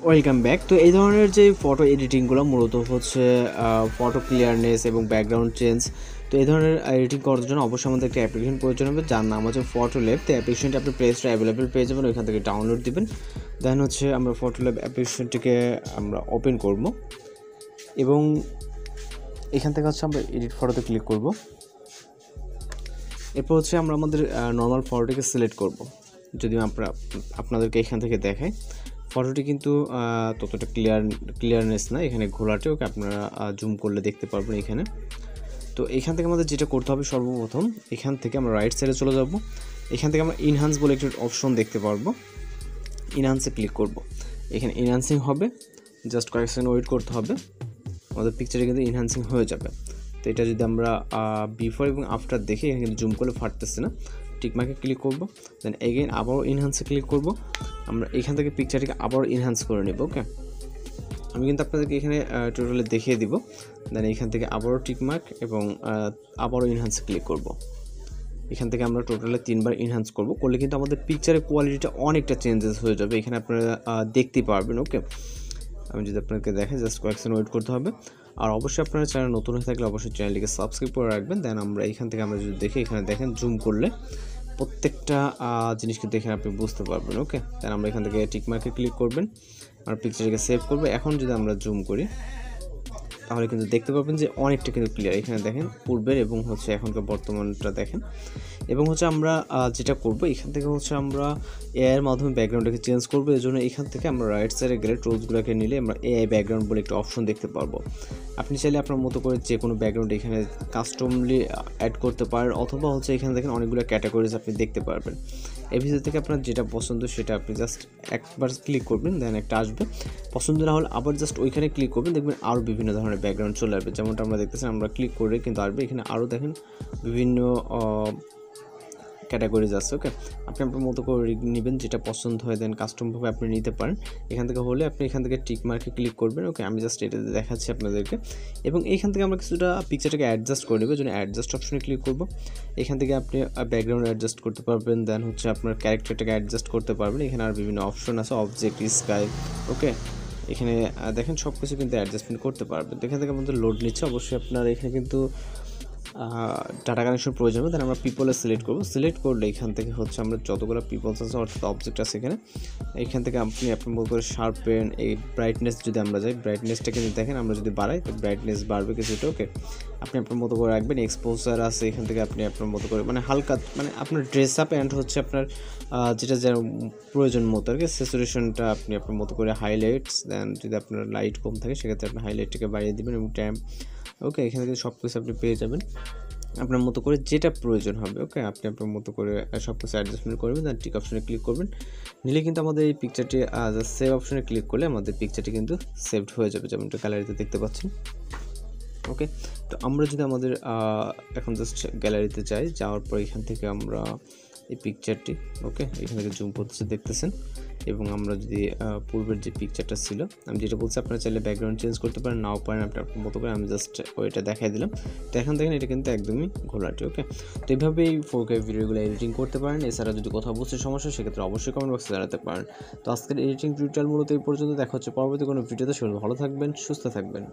Welcome back. তো এই ধরনের যে ফটো এডিটিংগুলো মূলত হচ্ছে ফটো ক্লিয়ারনেস এবং ব্যাকগ্রাউন্ড চেঞ্জ। তো এই ধরনের এডিটিং করার জন্য অবশ্যই আমাদের একটা অ্যাপ্লিকেশন প্রয়োজন হবে, যার নাম হচ্ছে ফটো ল্যাব। তো অ্যাপ্লিকেশনটি আপনি প্লে স্টোরে অ্যাভেলেবেল পেয়ে যাবেন, ওইখান থেকে ডাউনলোড দিবেন। দেন হচ্ছে আমরা ফটো ল্যাব অ্যাপ্লিকেশনটিকে আমরা ওপেন করব এবং এখান থেকে হচ্ছে আমরা এডিট ফটোতে ক্লিক করব। এরপর হচ্ছে আমরা আমাদের নর্মাল ফটোটিকে সিলেক্ট করব। যদি আপনাদেরকে এখান থেকে দেখাই, ফটোটি কিন্তু ততটা ক্লিয়ারনেস না, এখানে ঘোলাটে। ওকে, আপনারা জুম করলে দেখতে পারবেন এখানে। তো এখান থেকে আমাদের যেটা করতে হবে, সর্বপ্রথম এখান থেকে আমরা রাইট সাইডে চলে যাব। এখান থেকে আমরা ইনহ্যান্স বলে একটি অপশন দেখতে পারবো, ইনহ্যান্সে ক্লিক করব। এখানে ইনহ্যান্সিং হবে, জাস্ট কয়েক সেকেন্ড ওয়েট করতে হবে, আমাদের পিকচারে কিন্তু ইনহ্যান্সিং হয়ে যাবে। তো এটা যদি আমরা বিফোর এবং আফটার দেখি, এখানে কিন্তু জুম করলে ফাটতেছে না। টিকমার্কে ক্লিক করব, দেন এগেইন আবারও ইনহ্যান্সে ক্লিক করব। আমরা এখান থেকে পিকচারটিকে আবারও ইনহ্যান্স করে নেব। ওকে, আমি কিন্তু আপনাদেরকে এখানে টোটালি দেখিয়ে দিব। দেন এখান থেকে আবারও টিকমার্ক এবং আবারও ইনহ্যান্সে ক্লিক করব। এখান থেকে আমরা টোটালি 3বার ইনহ্যান্স করলে কিন্তু আমাদের পিকচারের কোয়ালিটিটা অনেকটা চেঞ্জেস হয়ে যাবে, এখানে আপনারা দেখতে পারবেন। ওকে, আমি যদি আপনাকে দেখাই, জাস্ট কয়েক সেকেন্ড ওয়েট করতে হবে। আর অবশ্যই আপনারা চ্যানেল নতুন হয়ে থাকলে অবশ্যই চ্যানেলটিকে সাবস্ক্রাইব করে রাখবেন। দেন আমরা এখান থেকে আমরা যদি দেখি, এখানে দেখেন জুম করলে প্রত্যেকটা জিনিস কিন্তু এখানে আপনি বুঝতে পারবেন। ওকে, দেন আমরা এখান থেকে টিকমার্কে ক্লিক করবেন, আর পিকচারটিকে সেভ করবো। এখন যদি আমরা জুম করি, তাহলে কিন্তু দেখতে পাবেন যে অনেকটা কিন্তু ক্লিয়ার। এখানে দেখেন পূর্বের এবং হচ্ছে এখনকার বর্তমানটা দেখেন। এবং হচ্ছে আমরা যেটা করব, এখান থেকে হচ্ছে আমরা এআইয়ের মাধ্যমে ব্যাকগ্রাউন্ডটাকে চেঞ্জ করবো। এই জন্য এখান থেকে আমরা রাইট সাইডে গেলে টুলসগুলোকে নিলে আমরা এআই ব্যাকগ্রাউন্ড বলে একটা অপশন দেখতে পারবো। আপনি চাইলে আপনার মতো করে যে কোনো ব্যাকগ্রাউন্ড এখানে কাস্টমলি অ্যাড করতে পারেন, অথবা হচ্ছে এখানে দেখেন অনেকগুলো ক্যাটাগরিজ আপনি দেখতে পারবেন। এর ভিতর থেকে আপনার যেটা পছন্দ সেটা আপনি জাস্ট একবার ক্লিক করবেন, দেন একটা আসবে। পছন্দ না হলে আবার জাস্ট ওইখানে ক্লিক করবেন, দেখবেন আরও বিভিন্ন ধরনের ব্যাকগ্রাউন্ড চলে আসবে। যেমনটা আমরা দেখতেছি, আমরা ক্লিক করে কিন্তু আসবে। এখানে আরও দেখেন বিভিন্ন ক্যাটাগরিজ আছে। ওকে, আপনি আপনার মতো করে নেবেন, যেটা পছন্দ হয় দেন কাস্টমভাবে আপনি নিতে পারেন। এখান থেকে হলে আপনি এখান থেকে টিক মার্কে ক্লিক করবেন। ওকে, আমি জাস্ট এটা দেখাচ্ছি আপনাদেরকে। এবং এইখান থেকে আমরা কিছুটা পিকচারটাকে অ্যাডজাস্ট করে নেব, জন্য অ্যাডজাস্ট অপশনে ক্লিক করব। এখান থেকে আপনি ব্যাকগ্রাউন্ড অ্যাডজাস্ট করতে পারবেন, দেন হচ্ছে আপনার ক্যারেক্টারটাকে অ্যাডজাস্ট করতে পারবেন। এখানে আর বিভিন্ন অপশন আছে, অবজেক্ট, স্কাই। ওকে, এখানে দেখেন সব কিছু কিন্তু অ্যাডজাস্টমেন্ট করতে পারবেন। এখান থেকে আমাদের লোড নিচ্ছে, অবশ্যই আপনার এখানে কিন্তু ডাটা কানেকশন প্রয়োজন হবে। দেন আমরা পিপলে সিলেক্ট করব। সিলেক্ট করলে এখান থেকে হচ্ছে আমরা যতগুলো পিপলস আছে অর্থাৎ অবজেক্ট আছে এখান থেকে আপনি আপনার মতো করে শার্পেন, এই ব্রাইটনেস যদি আমরা যাই, ব্রাইটনেসটা কিন্তু দেখেন আমরা যদি বাড়াই তো ব্রাইটনেস বাড়বে কিছুটা। ওকে, আপনি আপনার মতো করে রাখবেন। এক্সপোজার আছে, এখান থেকে আপনি আপনার মতো করে মানে হালকা মানে আপনার ড্রেস আপ অ্যান্ড হচ্ছে আপনার যেটা যা প্রয়োজন মতো আর কি। স্যাচুরেশনটা আপনি আপনার মতো করে হাইলাইটস, দেন যদি আপনার লাইট কম থাকে সেক্ষেত্রে আপনি হাইলাইটটাকে বাড়িয়ে দেবেন এবং ট্যাম্প। ওকে, এখান থেকে সব কিছু আপনি পেয়ে যাবেন আপনার মতো করে যেটা প্রয়োজন হবে। ওকে, আপনি আপনার মতো করে সব কিছু অ্যাডজাস্টমেন্ট করবেন, দেন টিক অপশনে ক্লিক করবেন। নিলে কিন্তু আমাদের এই পিকচারটি সেভ অপশনে ক্লিক করলে আমাদের পিকচারটি কিন্তু সেভড হয়ে যাবে, যেমনটা গ্যালারিতে দেখতে পাচ্ছেন। ওকে, তো আমরা যদি আমাদের এখন জাস্ট গ্যালারিতে যাই, যাওয়ার পর এখান থেকে আমরা এই পিকচারটি, ওকে, এখান থেকে জুম করতেছে দেখতেছেন। এবং আমরা যদি পূর্বের যে পিকচারটা ছিল, আমি যেটা বলছি, আপনারা চাইলে ব্যাকগ্রাউন্ড চেঞ্জ করতে পারেন, নাও পারেন, আপনি আপনার মতো করে। আমি জাস্ট ওইটা দেখাই দিলাম। তো এখন দেখেন এটা কিন্তু একদমই ঘোলাটে। ওকে, তো এইভাবেই 4K ভিডিওগুলো এডিটিং করতে পারেন। এছাড়া যদি কোথাও বুঝতে সমস্যা, সেক্ষেত্রে অবশ্যই কমেন্ট বক্সে জানাতে পারেন। তো আজকের এডিটিং টিউটোরিয়াল মূলত এই পর্যন্ত। দেখা হচ্ছে পরবর্তী কোনো ভিডিওতে। সেগুলো ভালো থাকবেন, সুস্থ থাকবেন।